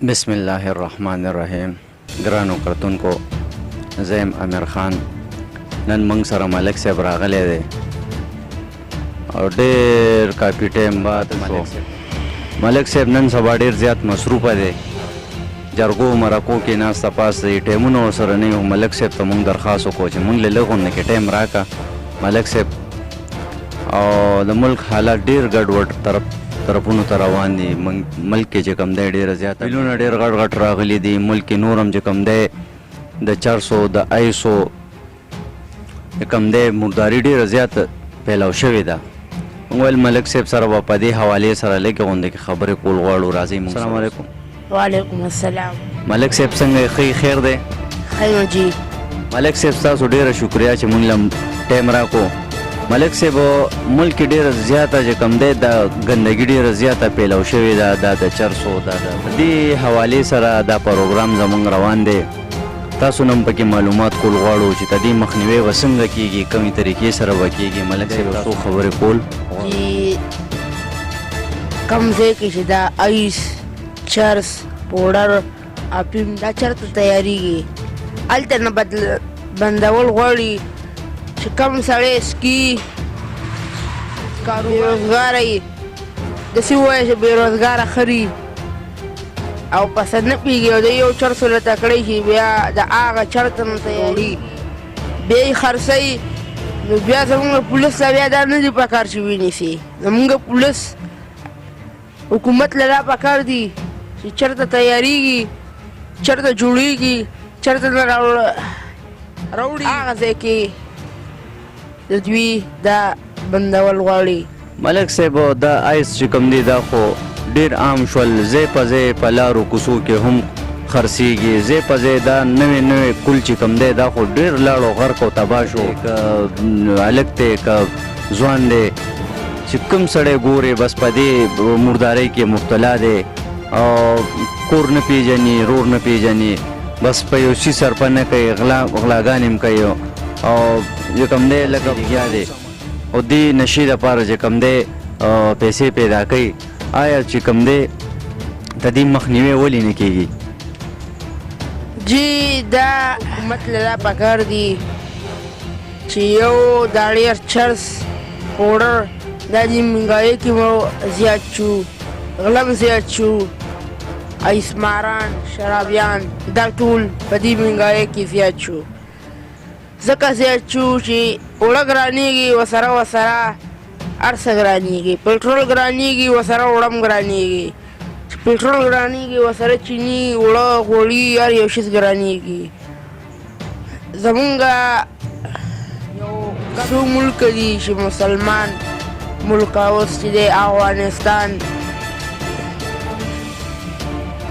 بسم الله الرحمن الرحیم. ګرانو کتونکو، زه یم امیر خان. نن موږ سره ملک صاحب راغلی دی او ډېر کافي ټایم بعد ملک صاحب نن سبا ډېر زیات مصروفه دی. جرګو مرکو کې ناسته پاسته دی، ټایمونه ورسره نه وي. ملک صاحب ته موږ درخواست وکړو چې موږ له لږ غونډه کې ټایم راکړه ملک صاحب. او د ملک حالات ډېر ګډوډ طرفونو ته روان دي. ملک کې چې کوم دی ډېره زیاته بیلونه ډېر غټ غټ راغلي دي. ملک کې نور هم چې کوم دی د چرسو د ایسو چې کوم دی مرداري ډېره زیاته پیلاو شوې ده. موږ ویل ملک صاحب سره به په دې حوالې سره لږې غونډې کې خبرې کول غواړو. راځئ. السلام علیکم. وعلیکم السلام. ملک صاحب څنګه ښه خیر دی؟ خیر جی. ملک صاحب ستاسو ډېره شکریا چې موږ له ټایم راکړو. ملک صاحب ملک کې ډېره زیاته چې کوم دی د ګندګي ډېره زیاته پیلاو شوې ده. دا د چرسو د دې حوالې سره دا پروګرام زموږ روان دی. تاسو نه هم پکې معلومات کول غواړو چې د دې مخنیوی به څنګه کېږي، کومې طریقې سره به کېږي. ملک صاحب څو خبرې کول جی کوم ځای کې چې دا ایس چرس پوډر افیم دا چېرته تیارېږي هلته نه بندول غواړي چې کوم سړی سکي بېروزګاره یي داسې ووایه چې بېروزګاره ښه او پسه نه پوهېږي او د یو چرس ولته کړی چې بیا د هغه چرته نه تیاري بیا یې خرڅوي. نو بیا زمونږ پولیس ته بیا دا نه دي پکار چې ونیسي. زمونږ پولیس حکومت له دا پکار دي چې چېرته تیارېږي، چېرته جوړېږي، چېرته نه راوړي هغه ځای کې د دوی دا بندول غواړي. ملک صاحب دا ایس چې کوم دی دا خو ډېر عام شول. ځای په ځای په لارو کوڅو کې هم خرڅېږي. ځای په ځای دا نوې نوې کل چې کوم دی دا خو ډېر لاړو غرق او تباه شو. که هلک دی که ځوان دی چې کوم سړی ګورې بس په دې مردارۍ کې مبتلا دی او کور نه پېژني، رور نه پېژني، بس په یو شي سرپه نه کوي، غلاګانې هم کوي او چې کوم دی لکه لګیا دی او دې نشې دپاره چې کوم دی پیسې پیدا کوي. آیا چې کوم دی د دې مخنیوی ولې نه کېږي؟ جی دا حکومت له دا پکار دي چې یو دا ډېر چرس پوډر دا دې مهنګایۍ کې مو زیات شو، غلا م زیات شو، ایسماران شرابیان دا ټول په دې مهنګایۍ کې زیات شو. ځکه زیات شو چې اوړه ګرانېږي ورسره هر څه ګرانېږي. پټرول ګرانېږي ورسره اوړه هم ګرانېږي. چې پټرول ګرانېږي ورسره چیني، اوړه، غوړي هر یو شیز ګرانېږي. زمونږ یو څو ملک دي چې مسلمان ملک اوس چې دی افغانستان،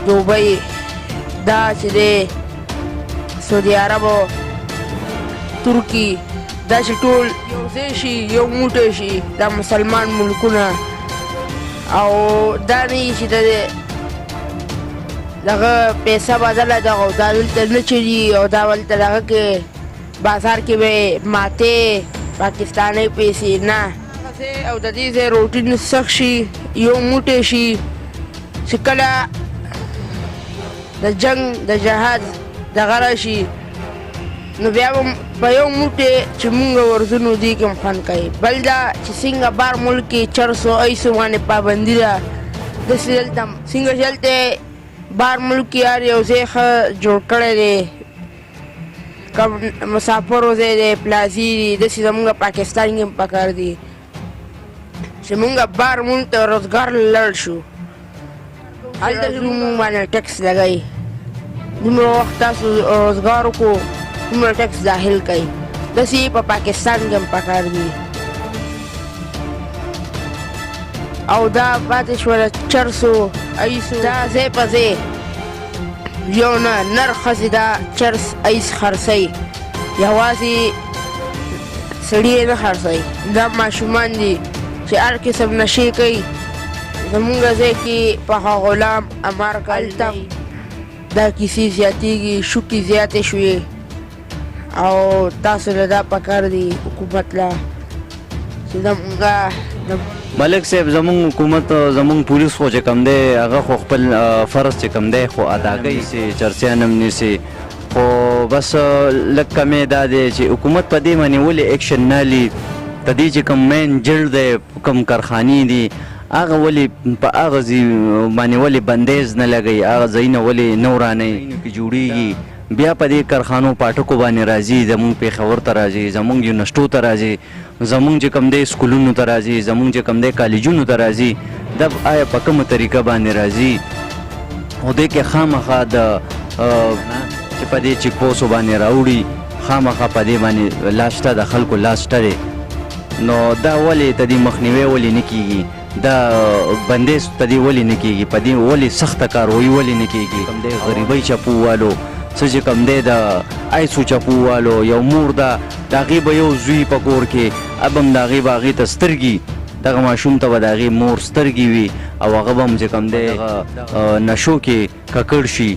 دوبۍ، دا چې دی سعودي عرب، ترکی، دا چې ټول یو ځای شي، یو موټی شي، دا مسلمان ملکونه. او دا نه وي چې د دغه پیسه بدله ده او دا دلته نه چلي او دا هلته دغه کې بازار کې به ماتې پاکستانۍ پیسې نه. او د دې ځای روټین سخت شي، یو موټی شي چې کله د جنګ د جهاد دغه راشي نو بیا به په یو موټی چې مونږ ورځو نو دې کې هم خوند کوي. بل دا چې څنګه بار ملک کې چرسو ایسو باندې پابندي ده داسې دلته هم څنګه چې هلته بار ملک کې هر یو ځای ښه جوړ کړی دی، کم مسافرو ځای دی، پلازي دي، داسې زمونږ پاکستان کې هم پکار دي چې مونږ بار ملک ته روزګار لړ شو. هلته چې مونږ باندې ټکس لګوي. دومره وخت تاسو روزګار وکړو دومره ټکس داخل کوي. داسې په پاکستان کې هم پکار دي. او دا پاتې شوله چرسو ایسو دا ځای په ځای یو نه نر ښځې دا چرس ایس خرڅوي، یوازې سړي یې نه خرڅوي. دا ماشومان دي چې هر قسم نشې کوي. زمونږ ځای کې په غلام امار هلته دا کیسې زیاتېږي، شوکې زیاتې شوې او تاسو له دا پکار دي حکومت له چې زمونږ ملک صاحب زمونږ حکومت زمونږ پولیس خو چې کم دی هغه خو خپل فرض چې کم دی خو ادا کوي چې چرسیان هم نیسي خو بس لږ کمی دا دی چې حکومت په دې باندې ولې ایکشن نه لي د دې چې کوم مین جړ دی کوم کارخانې دي هغه ولې په هغه ځای باندې ولې بندیز نه لګوي هغه ځایونه ولې نه ورانوي کې جوړېږي بیا په دې کارخانو پاټکو باندې راځي زمونږ پېښور ته راځي زمونږ یونیورسټو ته راځي زمونږ چې کوم دی سکولونو ته راځي زمونږ چې کوم دی کالجونو ته راځي دا آیا په کومه طریقه باندې راځي خو دې کې خامخا د چې په دې چیک پوسټو باندې راوړي خامخا په دې باندې لاس شته د خلکو لاس شته دی نو دا ولې د دې مخنیوی ولې نه کېږي دا بندیز په دې ولې نه کېږي په دې ولې سخته کاروایي ولې نه کېږي کوم دی غریبۍ چپووالو څه چې کوم دی د آیسو چپووالو یو مور ده د هغې به یو زوی په کور کې اب هم د هغې به هغې ته سترګي دغه ماشوم ته به د هغې مور سترګې وي او هغه به هم چې کوم دی دغه نشو کې ککړ شي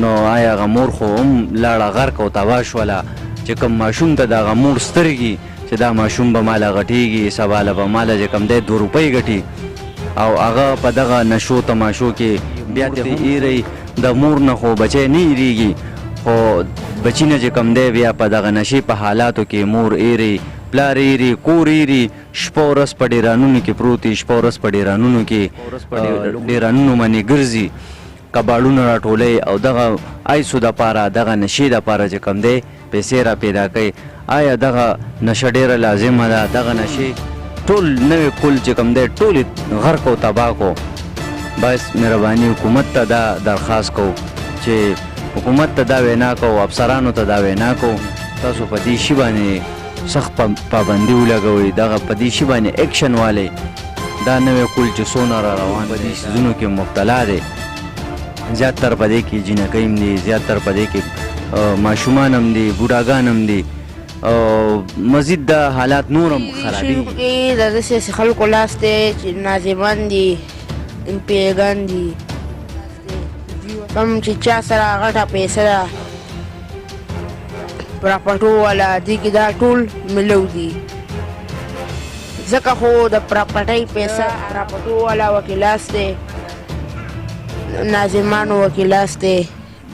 نو آیا هغه مور خو هم لاړه غرق او تباه شوله چې کوم ماشوم ته د هغه مور سترګي چې دا ماشوم به ماله غټېږي سبا له به ماله چې کوم دی 2 روپۍ ګټي او هغه په دغه نشو تماشو کې بیا ته ایری د مور نه خو بچی نه ایریږي خو بچی نه چې کوم دی بیا په دغه نشې په حالاتو کې مور ایری پلار ایری کور ایری شپه ورځ په ډیرانونو کې پروت وي شپه ورځ په ډیرانونو کې ډیرانونو باندې ګرځي کباړونه راټولوي او دغه آیسو دپاره دغه نشې دپاره چې کوم دی پیسې را پیدا کوي آیا دغه نشه ډیره لازمه ده دغه نشې ټول نوې کل چې کوم دی ټول غرق او تباه کو بس مهرباني حکومت ته دا درخواست کو چې حکومت ته دا وینا کو افسرانو ته دا وینا کو تاسو په دې شي باندې سخت پابندي ولګوئ دغه په دې شي باندې ایکشن والی دا نوې کل چې څونه را روان په دې سیزونو کې مبتلا دی زیاتر په دې کې جنکۍ هم دي زیاتر په دې کې ماشومان هم دي بوډاګان هم دي او مزید د حالات نور هم خرابېږي د داسې خلکو لاس دی چې ناظمان دي پیغان دي کوم چې چا سره غټه پیسه ده پراپرټو والا دي کې دا ټول ملو دي ځکه خو د پراپرټۍ پیسه پراپرټو والا وکیلاس دی ناظمانو وکیلاس دی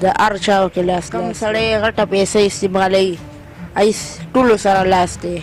د هر چا وکیلاس کوم سړی غټه پیسه استعمالوي ایس ټولو سره لاس دی